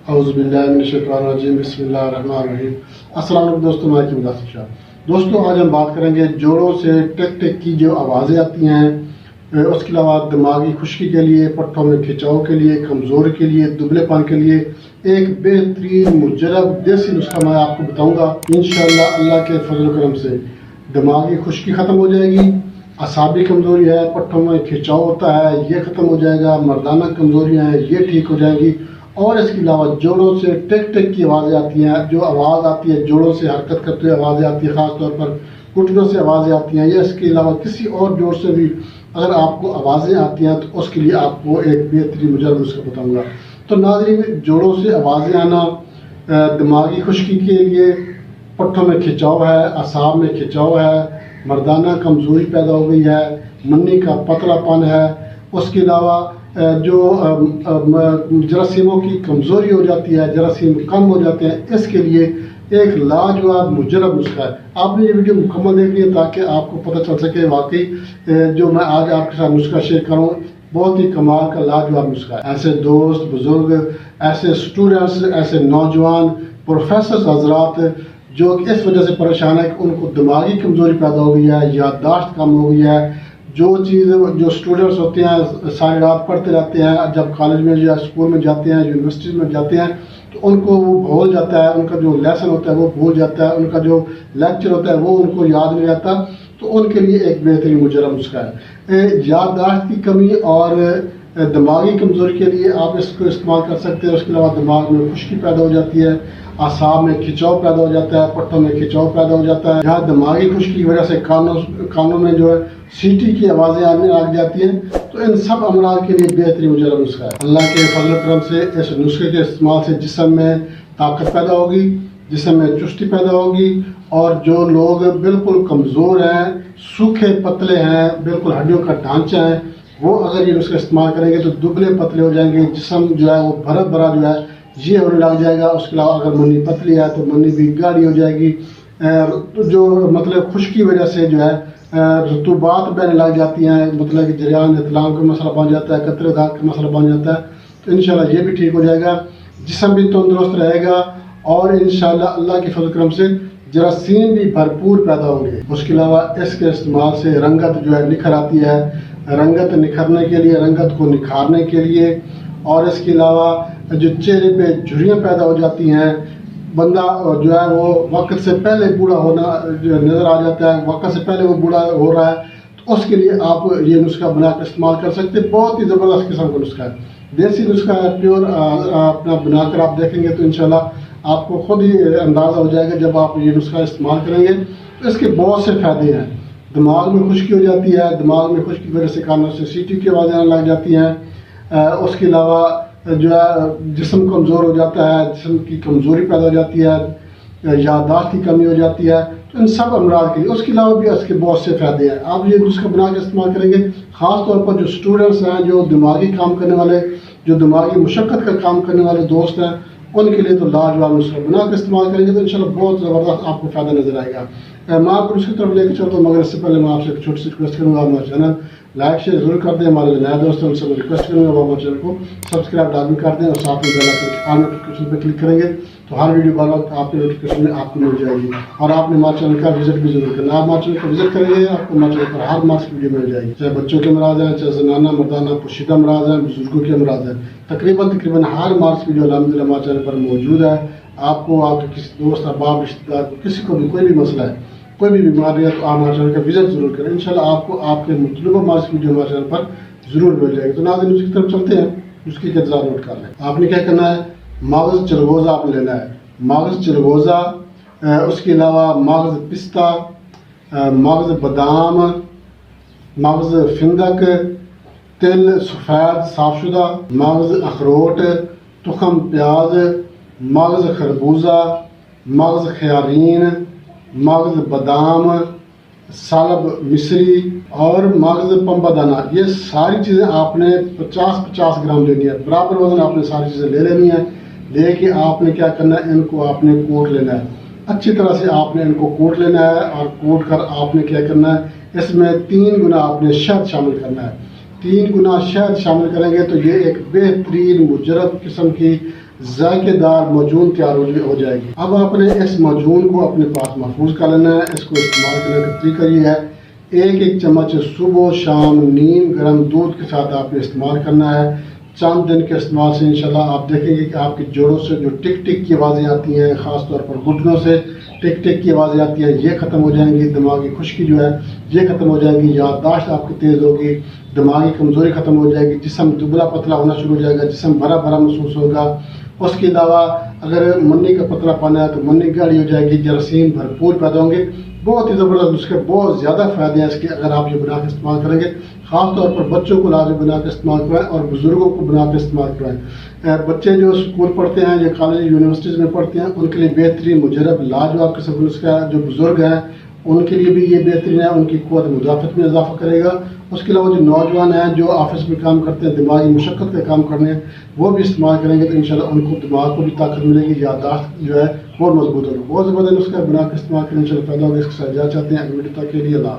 औज़ुबिल्लाहिमिनश्शैतानिर्रजीम बिस्मिल्लाहिर्रहमानिर्रहीम। अस्सलाम वालेकुम दोस्तों, मैं मुदासिर शाह। दोस्तों, आज हम बात करेंगे जोड़ों से टिक टिक की जो आवाज़ें आती हैं, उसके अलावा दिमागी खुश्की के लिए, पट्टों में खिंचाव के लिए, कमज़ोरी के लिए, दुबलेपन के लिए एक बेहतरीन मुजरब देसी नुस्खा मैं आपको बताऊँगा। इंशाअल्लाह अल्लाह के फजल करम से दिमागी खुश्की ख़त्म हो जाएगी, असाबी कमज़ोरी है, पट्टों में खिंचाव होता है ये ख़त्म हो जाएगा, मर्दाना कमज़ोरियाँ हैं ये ठीक हो जाएंगी। और इसके अलावा जोड़ों से टिक टिक की आवाज़ें आती हैं, जो आवाज़ आती है जोड़ों से हरकत करते हुए आवाज़ें आती है, ख़ास तौर पर घुटनों से आवाज़ें आती हैं, या इसके अलावा किसी और जोड़ से भी अगर आपको आवाज़ें आती हैं तो उसके लिए आपको एक बेहतरीन मुजरब नुस्खा बताऊँगा। तो नाज़रीन, जोड़ों से आवाज़ें आना, दिमागी खुश्की के लिए, पट्टों में खिंचाव है, असाब में खिंचाव है, मर्दाना कमज़ोरी पैदा हो गई है, मन्नी का पतलापन है, उसके अलावा जो जरासीमों की कमज़ोरी हो जाती है, जरासीम कम हो जाते हैं, इसके लिए एक लाजवाब मुजरब नुस्खा है। आपने ये वीडियो मुकम्मल देखनी है ताकि आपको पता चल सके वाकई जो मैं आज आपके साथ नुस्खा शेयर करूँ बहुत ही कमाल का लाजवाब नुस्खा है। ऐसे दोस्त बुजुर्ग, ऐसे स्टूडेंट्स, ऐसे नौजवान प्रोफेसर हजरात जो इस वजह से परेशान है कि उनको दिमागी कमज़ोरी पैदा हो गई है, याददाश्त कम हो गई है, जो चीज़ जो स्टूडेंट्स होते हैं सारी रात पढ़ते रहते हैं, जब कॉलेज में या स्कूल में जाते हैं, यूनिवर्सिटी में जाते हैं तो उनको वो भूल जाता है, उनका जो लेसन होता है वो भूल जाता है, उनका जो लेक्चर होता है वो उनको याद नहीं रहता। तो उनके लिए एक बेहतरीन मुजरब नुस्खा है। याददाश्त की कमी और दिमागी कमज़ोरी के लिए आप इसको इस्तेमाल कर सकते हैं। उसके अलावा दिमाग में खुश्की पैदा हो जाती है, असाब में खिंचाव पैदा हो जाता है, पट्टों में खिंचाव पैदा हो जाता है, जहाँ दिमागी खुश्की की वजह से कानों में जो है सीटी की आवाज़ें आने लग जाती हैं। तो इन सब अमराज के लिए बेहतरीन मुजरब नुस्खा है। अल्लाह के फजल करम से इस नुस्खे के इस्तेमाल से जिस्म में ताकत पैदा होगी, जिस्म में चुस्ती पैदा होगी, और जो लोग बिल्कुल कमज़ोर हैं, सूखे पतले हैं, बिल्कुल हड्डियों का ढांचा है, वो अगर ये नुस्खा इस्तेमाल करेंगे तो दुबले पतले हो जाएंगे, जिस्म जो है वो भरा भरा जो है ये होने लग जाएगा। उसके अलावा अगर मन्नी पतली है तो मन्नी भी गाढ़ी हो जाएगी। तो जो मतलब खुश्की वजह से जो है रतूबात बहने लग जाती हैं, मतलब कि जरियान इतलाम का मसला बन जाता है, कतरे दाग का मसला बन जाता है। तो इंशाल्लाह ये भी ठीक हो जाएगा, जिस्म भी तंदुरुस्त रहेगा, और इंशाल्लाह अल्लाह के फजल करम से जरासीम भी भरपूर पैदा होंगे। उसके अलावा इसके इस्तेमाल से रंगत जो है निखर आती है, रंगत निखरने के लिए, रंगत को निखारने के लिए, और इसके अलावा जो चेहरे पे झुर्रियाँ पैदा हो जाती हैं, बंदा जो है वो वक्त से पहले बूढ़ा होना जो नज़र आ जाता है, वक्त से पहले वो बूढ़ा हो रहा है, तो उसके लिए आप ये नुस्खा बना कर इस्तेमाल कर सकते हैं। बहुत ही ज़बरदस्त किस्म का नुस्खा है, देसी नुस्खा है, प्योर। अपना बनाकर आप देखेंगे तो इंशाल्लाह आपको खुद ही अंदाज़ा हो जाएगा जब आप ये नुस्खा इस्तेमाल करेंगे। तो इसके बहुत से फ़ायदे हैं। दिमाग में खुश्की हो जाती है, दिमाग में खुश्की की वजह से कानों से सीटी की आवाज़ें आने लग जाती हैं। उसके अलावा जो है जिस्म कमज़ोर हो जाता है, जिस्म की कमज़ोरी पैदा हो जाती है, याददाश्त की कमी हो जाती है। तो इन सब अमराज के लिए उसके अलावा भी इसके बहुत से फ़ायदे हैं। आप ये नुस्खा बना के इस्तेमाल करेंगे, ख़ास तौर पर जो स्टूडेंट्स हैं, जो दिमागी काम करने वाले, जो दिमागी मुशक्क़त का काम करने वाले दोस्त हैं, उनके लिए तो लाजवाब नुस्खा बना के इस्तेमाल करेंगे तो इंशाल्लाह बहुत ज़बरदस्त आपको फ़ायदा नज़र आएगा। मैं आपको उसकी तरफ लेकर चलता हूँ, मगर इससे पहले मैं आपसे एक छोटी सी रिक्वेस्ट करूँगा, हमारा चैनल लाइक शेयर जरूर कर दें। हमारे जो नए दोस्त हैं उनसे मैं रिक्वेस्ट करूँगा वो हमारे चैनल को सब्सक्राइब लाजमी कर दें, और साथ में बेल आइकन ऑल नोटिफिकेशन पर क्लिक करेंगे तो हर वीडियो का वक्त आपके नोटिफिकेशन में आपको मिल जाएगी। और आपने हमारे चैनल का विजिट भी जरूर करना। आप हमारे चैनल को विजिट करेंगे, आपको हमारे चैनल पर हर मास वीडियो मिल जाएगी, चाहे बच्चों के अमराज हैं, चाहे जनाना मर्दाना पोशीदा अमराज हैं, बुजुर्गों के अमराज हैं, तकरीबन हर मास वीडियो अलहमदुलिल्लाह हमारे चैनल पर मौजूद है। आपको आपके किसी दोस्त अहबाब रिश्तेदार को किसी को भी कोई भी मसला है, कोई भी बीमारी है, तो आप हमारे चैनल का विजिट जरूर करें। इंशाल्लाह आपको आपके मुतलुबा मास वीडियो हमारे चैनल पर जरूर मिल जाएगी। तो नाज़रीन उसकी तरफ चलते हैं, उसकी इंतजार नोट कर लें। आपने क्या करना है, मगज़ चिलगोज़ा आपने लेना है, मगज़ चिलगोज़ा, उसके अलावा मगज़ पिस्ता, मगज़ बादाम, मगज़ फिंदक, तिल सफ़ेद साफ़शुदा, मगज़ अखरोट, तुखम प्याज, मगज़ खरबूजा, मगज़ खयारीन, मगज़ बादाम, सालब मिस्री और मगज़ पंबा दाना, ये सारी चीज़ें आपने 50-50 ग्राम लेनी है। बराबर वजन आपने सारी चीज़ें ले लेनी है। लेके आपने क्या करना है, इनको आपने कूट लेना है, अच्छी तरह से आपने इनको कूट लेना है। और कूट कर आपने क्या करना है, इसमें 3 गुना आपने शहद शामिल करना है। 3 गुना शहद शामिल करेंगे तो ये एक बेहतरीन मुजरब किस्म की ذائقے دار معجون تیار ہو جائے گی۔ اب آپ نے اس معجون کو اپنے پاس محفوظ کر لینا ہے۔ اس کو استعمال کرنے کا طریقہ یہ ہے، ایک چمچ صبح و شام نیم گرم دودھ کے ساتھ آپ نے استعمال کرنا ہے۔ چند دن کے استعمال سے انشاءاللہ آپ دیکھیں گے کہ آپ کے جوڑوں سے جو ٹک ٹک کی آوازیں آتی ہیں، خاص طور پر گھٹنوں سے ٹک ٹک کی آوازیں آتی ہیں، یہ ختم ہو جائیں گی۔ دماغی خشکی جو ہے یہ ختم ہو جائے گی، یادداشت آپ کی تیز ہوگی، دماغی کمزوری ختم ہو جائے گی، جسم دبلا پتلا ہونا شروع ہو جائے گا، جسم بھرا بھرا محسوس ہوگا۔ اس کے علاوہ اگر منی کا پتلا پانا ہے تو منی گاڑی ہو جائے گی، جراثیم بھرپور پیدا ہوں گے۔ بہت ہی زبردست نسخے، بہت زیادہ فائدے ہیں اس کے اگر آپ یہ بنا کے استعمال کریں گے۔ خاص طور پر بچوں کو لازمی بنا کے استعمال کرائیں اور بزرگوں کو بنا کے استعمال کرائیں۔ بچے جو اسکول پڑھتے ہیں یا کالج یونیورسٹیز میں پڑھتے ہیں ان کے لیے بہترین مجرب لاجواب قسم کا نسخہ ہے۔ جو بزرگ ہیں ان کے لیے بھی یہ بہترین ہے، ان کی قوت مدافعت میں اضافہ کرے گا۔ اس کے علاوہ جو نوجوان ہیں جو آفس میں کام کرتے ہیں، دماغی مشقت کا کام کرنے ہیں، وہ بھی استعمال کریں گے تو انشاءاللہ ان کو دماغ کو بھی طاقت ملے گی، یادداشت جو ہے بہت مضبوط ہوگی۔ بہت زبردست نسخہ بنا کے استعمال کریں، انشاءاللہ فائدہ ہوگا۔ اس کے ساتھ جا چاہتے ہیں اگلی ویڈیو تک کے لیے اللہ حافظ۔